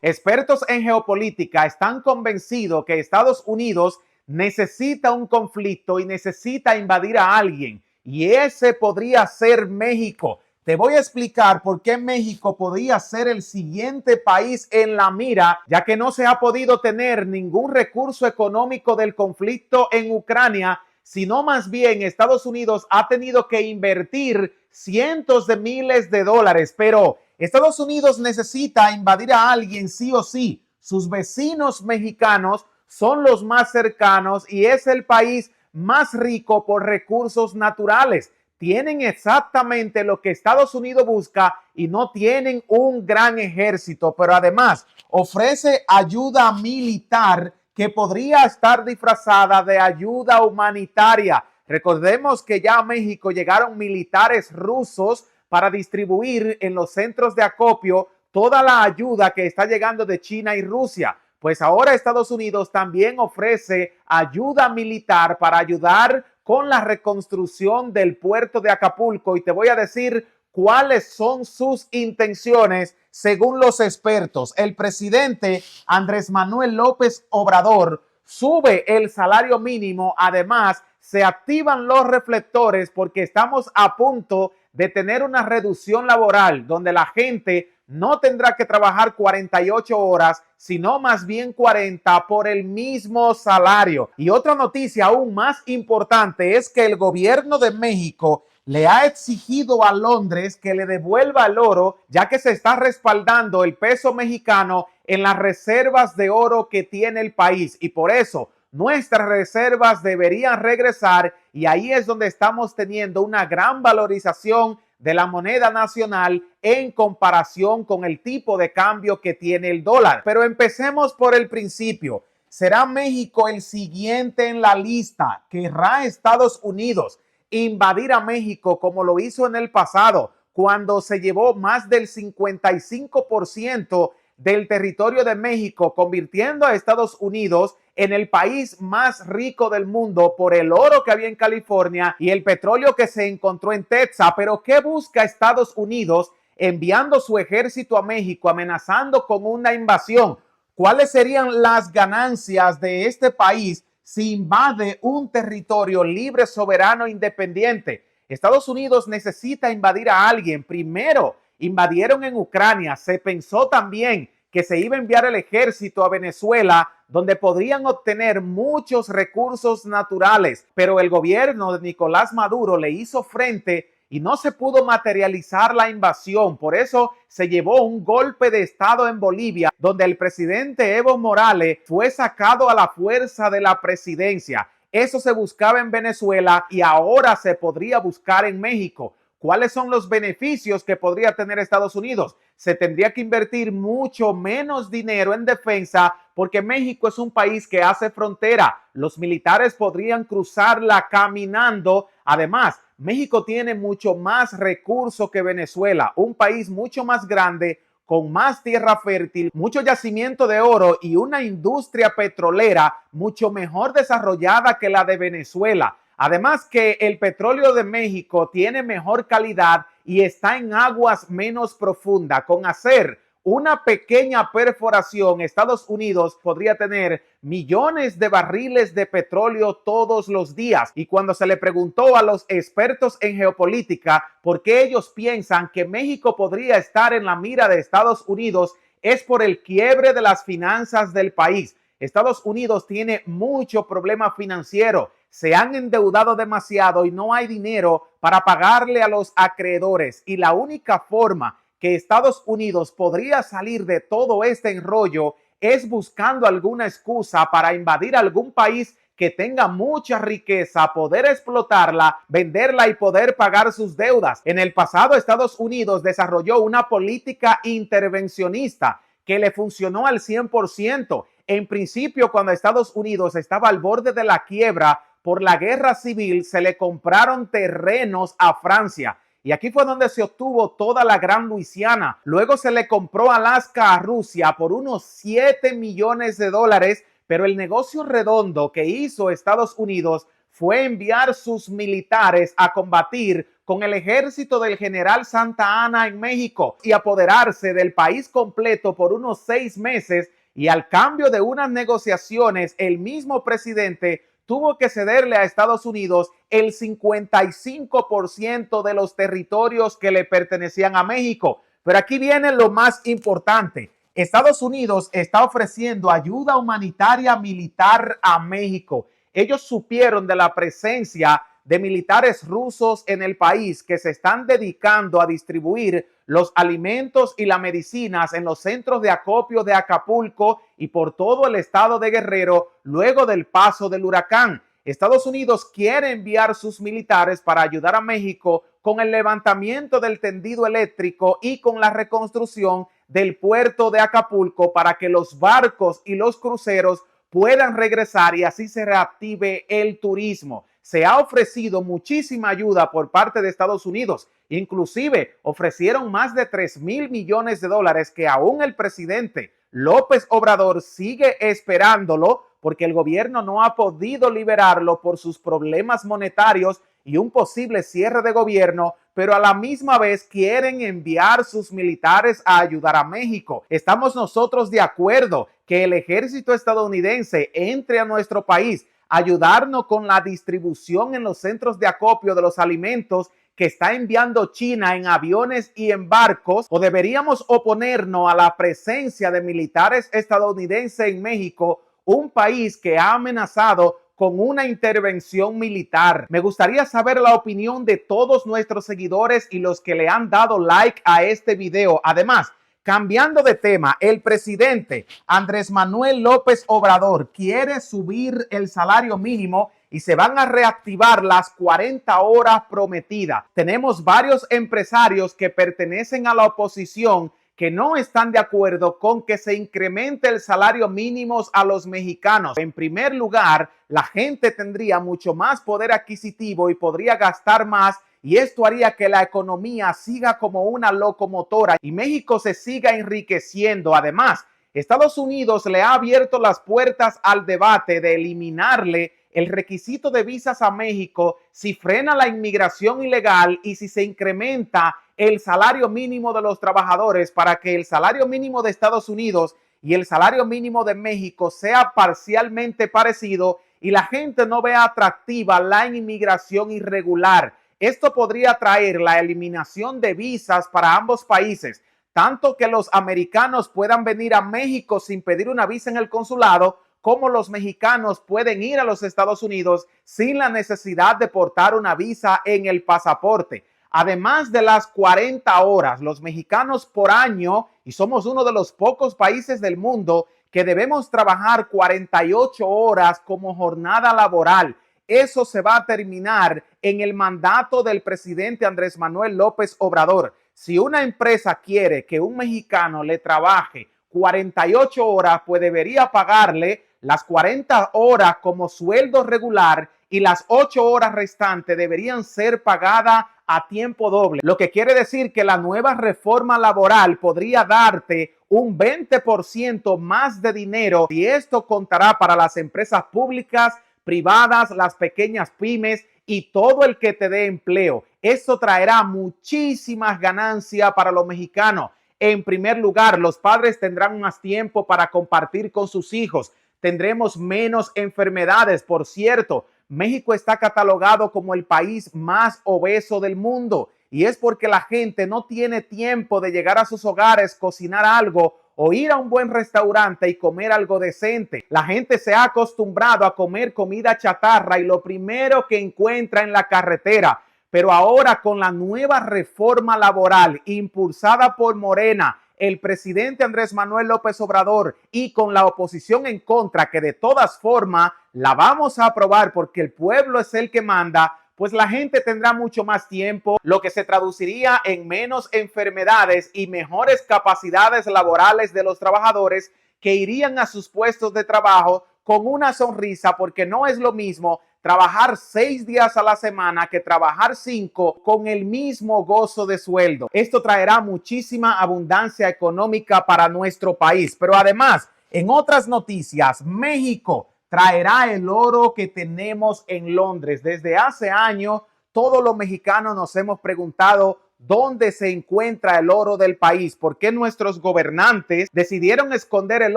Expertos en geopolítica están convencidos que Estados Unidos necesita un conflicto y necesita invadir a alguien, y ese podría ser México. Te voy a explicar por qué México podría ser el siguiente país en la mira, ya que no se ha podido tener ningún recurso económico del conflicto en Ucrania, sino más bien Estados Unidos ha tenido que invertir cientos de miles de dólares, pero Estados Unidos necesita invadir a alguien sí o sí. Sus vecinos mexicanos son los más cercanos y es el país más rico por recursos naturales. Tienen exactamente lo que Estados Unidos busca y no tienen un gran ejército, pero además ofrece ayuda militar que podría estar disfrazada de ayuda humanitaria. Recordemos que ya a México llegaron militares rusos para distribuir en los centros de acopio toda la ayuda que está llegando de China y Rusia. Pues ahora Estados Unidos también ofrece ayuda militar para ayudar con la reconstrucción del puerto de Acapulco, y te voy a decir cuáles son sus intenciones según los expertos. El presidente Andrés Manuel López Obrador sube el salario mínimo. Además, se activan los reflectores porque estamos a punto de tener una reducción laboral donde la gente no tendrá que trabajar 48 horas, sino más bien 40 por el mismo salario. Y otra noticia aún más importante es que el gobierno de México le ha exigido a Londres que le devuelva el oro, ya que se está respaldando el peso mexicano en las reservas de oro que tiene el país, y por eso nuestras reservas deberían regresar, y ahí es donde estamos teniendo una gran valorización de la moneda nacional en comparación con el tipo de cambio que tiene el dólar. Pero empecemos por el principio. ¿Será México el siguiente en la lista? ¿Querrá Estados Unidos invadir a México como lo hizo en el pasado, cuando se llevó más del 55% del territorio de México, convirtiendo a Estados Unidos en el país más rico del mundo por el oro que había en California y el petróleo que se encontró en Texas? Pero ¿qué busca Estados Unidos enviando su ejército a México, amenazando con una invasión? ¿Cuáles serían las ganancias de este país si invade un territorio libre, soberano, independiente? Estados Unidos necesita invadir a alguien. Primero invadieron en Ucrania. Se pensó también que se iba a enviar el ejército a Venezuela, donde podrían obtener muchos recursos naturales, pero el gobierno de Nicolás Maduro le hizo frente y no se pudo materializar la invasión. Por eso se llevó un golpe de estado en Bolivia, donde el presidente Evo Morales fue sacado a la fuerza de la presidencia. Eso se buscaba en Venezuela y ahora se podría buscar en México. ¿Cuáles son los beneficios que podría tener Estados Unidos? Se tendría que invertir mucho menos dinero en defensa porque México es un país que hace frontera. Los militares podrían cruzarla caminando. Además, México tiene mucho más recursos que Venezuela, un país mucho más grande, con más tierra fértil, mucho yacimiento de oro y una industria petrolera mucho mejor desarrollada que la de Venezuela. Además que el petróleo de México tiene mejor calidad y está en aguas menos profundas. Con hacer una pequeña perforación, Estados Unidos podría tener millones de barriles de petróleo todos los días. Y cuando se le preguntó a los expertos en geopolítica por qué ellos piensan que México podría estar en la mira de Estados Unidos, es por el quiebre de las finanzas del país. Estados Unidos tiene mucho problema financiero. Se han endeudado demasiado y no hay dinero para pagarle a los acreedores. Y la única forma que Estados Unidos podría salir de todo este enrollo es buscando alguna excusa para invadir algún país que tenga mucha riqueza, poder explotarla, venderla y poder pagar sus deudas. En el pasado, Estados Unidos desarrolló una política intervencionista que le funcionó al 100%. En principio, cuando Estados Unidos estaba al borde de la quiebra por la guerra civil, se le compraron terrenos a Francia. Y aquí fue donde se obtuvo toda la Gran Luisiana. Luego se le compró Alaska a Rusia por unos 7 millones de dólares, pero el negocio redondo que hizo Estados Unidos fue enviar sus militares a combatir con el ejército del general Santa Anna en México y apoderarse del país completo por unos 6 meses, y al cambio de unas negociaciones el mismo presidente tuvo que cederle a Estados Unidos el 55% de los territorios que le pertenecían a México. Pero aquí viene lo más importante. Estados Unidos está ofreciendo ayuda humanitaria militar a México. Ellos supieron de la presencia de militares rusos en el país que se están dedicando a distribuir los alimentos y las medicinas en los centros de acopio de Acapulco y por todo el estado de Guerrero luego del paso del huracán. Estados Unidos quiere enviar sus militares para ayudar a México con el levantamiento del tendido eléctrico y con la reconstrucción del puerto de Acapulco para que los barcos y los cruceros puedan regresar y así se reactive el turismo. Se ha ofrecido muchísima ayuda por parte de Estados Unidos. Inclusive ofrecieron más de 3,000 millones de dólares que aún el presidente López Obrador sigue esperándolo porque el gobierno no ha podido liberarlo por sus problemas monetarios y un posible cierre de gobierno, pero a la misma vez quieren enviar sus militares a ayudar a México. ¿Estamos nosotros de acuerdo que el ejército estadounidense entre a nuestro país, ayudarnos con la distribución en los centros de acopio de los alimentos que está enviando China en aviones y en barcos, o deberíamos oponernos a la presencia de militares estadounidenses en México, un país que ha amenazado con una intervención militar? Me gustaría saber la opinión de todos nuestros seguidores y los que le han dado like a este video. Además, cambiando de tema, el presidente Andrés Manuel López Obrador quiere subir el salario mínimo y se van a reactivar las 40 horas prometidas. Tenemos varios empresarios que pertenecen a la oposición que no están de acuerdo con que se incremente el salario mínimo a los mexicanos. En primer lugar, la gente tendría mucho más poder adquisitivo y podría gastar más, y esto haría que la economía siga como una locomotora y México se siga enriqueciendo. Además, Estados Unidos le ha abierto las puertas al debate de eliminarle el requisito de visas a México si frena la inmigración ilegal y si se incrementa el salario mínimo de los trabajadores para que el salario mínimo de Estados Unidos y el salario mínimo de México sea parcialmente parecido y la gente no vea atractiva la inmigración irregular. Esto podría traer la eliminación de visas para ambos países, tanto que los americanos puedan venir a México sin pedir una visa en el consulado, como los mexicanos pueden ir a los Estados Unidos sin la necesidad de portar una visa en el pasaporte. Además de las 40 horas, los mexicanos por año, y somos uno de los pocos países del mundo que debemos trabajar 48 horas como jornada laboral. Eso se va a terminar en el mandato del presidente Andrés Manuel López Obrador. Si una empresa quiere que un mexicano le trabaje 48 horas, pues debería pagarle las 40 horas como sueldo regular y las 8 horas restantes deberían ser pagadas a tiempo doble. Lo que quiere decir que la nueva reforma laboral podría darte un 20% más de dinero, y esto contará para las empresas públicas, privadas, las pequeñas pymes y todo el que te dé empleo. Esto traerá muchísimas ganancias para los mexicanos. En primer lugar, los padres tendrán más tiempo para compartir con sus hijos. Tendremos menos enfermedades. Por cierto, México está catalogado como el país más obeso del mundo, y es porque la gente no tiene tiempo de llegar a sus hogares, cocinar algo o ir a un buen restaurante y comer algo decente. La gente se ha acostumbrado a comer comida chatarra y lo primero que encuentra en la carretera. Pero ahora, con la nueva reforma laboral impulsada por Morena, el presidente Andrés Manuel López Obrador, y con la oposición en contra, que de todas formas la vamos a aprobar porque el pueblo es el que manda, pues la gente tendrá mucho más tiempo, lo que se traduciría en menos enfermedades y mejores capacidades laborales de los trabajadores, que irían a sus puestos de trabajo con una sonrisa, porque no es lo mismo trabajar 6 días a la semana que trabajar 5 con el mismo gozo de sueldo. Esto traerá muchísima abundancia económica para nuestro país. Pero además, en otras noticias, México traerá el oro que tenemos en Londres. Desde hace años todos los mexicanos nos hemos preguntado dónde se encuentra el oro del país, por qué nuestros gobernantes decidieron esconder el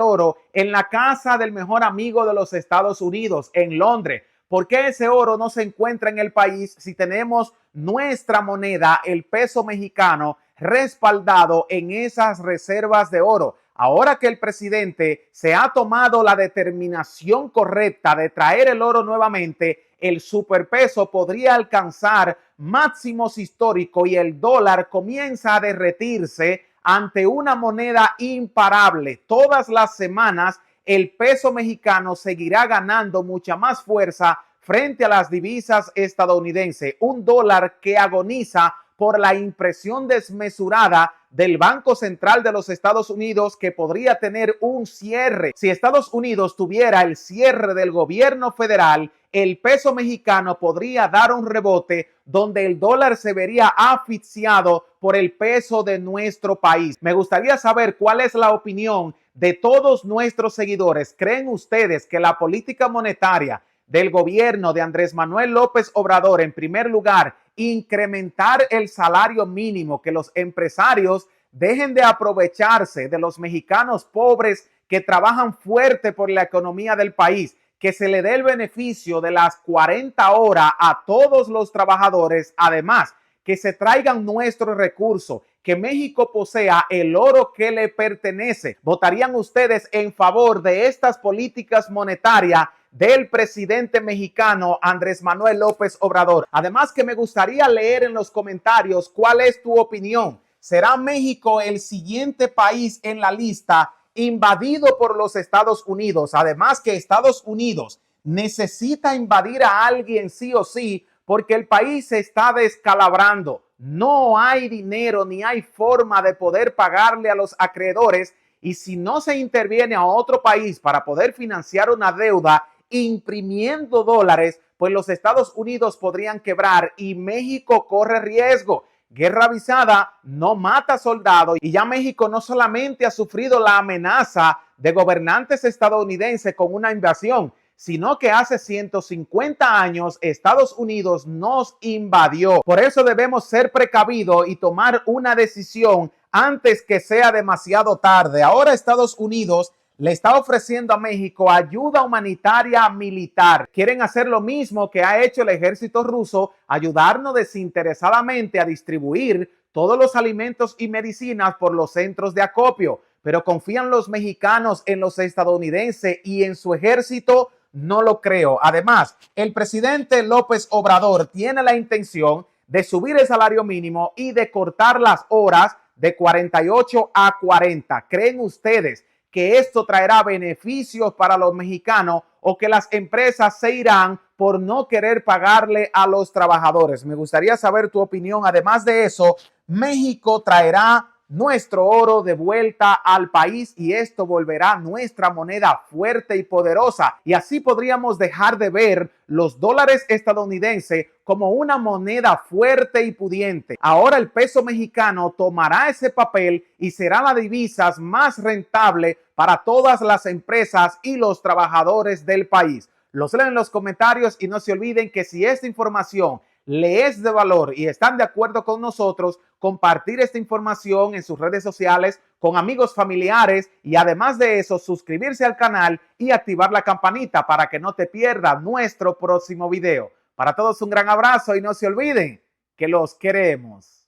oro en la casa del mejor amigo de los Estados Unidos, en Londres. ¿Por qué ese oro no se encuentra en el país si tenemos nuestra moneda, el peso mexicano, respaldado en esas reservas de oro? Ahora que el presidente se ha tomado la determinación correcta de traer el oro nuevamente, el superpeso podría alcanzar máximos históricos y el dólar comienza a derretirse ante una moneda imparable. Todas las semanas el peso mexicano seguirá ganando mucha más fuerza frente a las divisas estadounidenses. Un dólar que agoniza por la impresión desmesurada del Banco Central de los Estados Unidos, que podría tener un cierre. Si Estados Unidos tuviera el cierre del gobierno federal, el peso mexicano podría dar un rebote donde el dólar se vería asfixiado por el peso de nuestro país. Me gustaría saber cuál es la opinión de todos nuestros seguidores. ¿Creen ustedes que la política monetaria del gobierno de Andrés Manuel López Obrador, en primer lugar, incrementar el salario mínimo, que los empresarios dejen de aprovecharse de los mexicanos pobres que trabajan fuerte por la economía del país, que se le dé el beneficio de las 40 horas a todos los trabajadores, además que se traigan nuestros recursos, que México posea el oro que le pertenece? ¿Votarían ustedes en favor de estas políticas monetarias del presidente mexicano Andrés Manuel López Obrador? Además, que me gustaría leer en los comentarios cuál es tu opinión. ¿Será México el siguiente país en la lista invadido por los Estados Unidos? Además, que Estados Unidos necesita invadir a alguien sí o sí, porque el país se está descalabrando. No hay dinero ni hay forma de poder pagarle a los acreedores, y si no se interviene a otro país para poder financiar una deuda imprimiendo dólares, pues los Estados Unidos podrían quebrar y México corre riesgo. Guerra avisada no mata soldados, y ya México no solamente ha sufrido la amenaza de gobernantes estadounidenses con una invasión, sino que hace 150 años Estados Unidos nos invadió. Por eso debemos ser precavidos y tomar una decisión antes que sea demasiado tarde. Ahora Estados Unidos le está ofreciendo a México ayuda humanitaria militar. Quieren hacer lo mismo que ha hecho el ejército ruso, ayudarnos desinteresadamente a distribuir todos los alimentos y medicinas por los centros de acopio. Pero ¿confían los mexicanos en los estadounidenses y en su ejército? No lo creo. Además, el presidente López Obrador tiene la intención de subir el salario mínimo y de cortar las horas de 48 a 40. ¿Creen ustedes que esto traerá beneficios para los mexicanos, o que las empresas se irán por no querer pagarle a los trabajadores? Me gustaría saber tu opinión. Además de eso, México traerá nuestro oro de vuelta al país, y esto volverá nuestra moneda fuerte y poderosa, y así podríamos dejar de ver los dólares estadounidenses como una moneda fuerte y pudiente. Ahora el peso mexicano tomará ese papel y será la divisa más rentable para todas las empresas y los trabajadores del país. Los leen en los comentarios, y no se olviden que si esta información le es de valor y están de acuerdo con nosotros, compartir esta información en sus redes sociales con amigos, familiares, y además de eso suscribirse al canal y activar la campanita para que no te pierdas nuestro próximo video. Para todos un gran abrazo, y no se olviden que los queremos.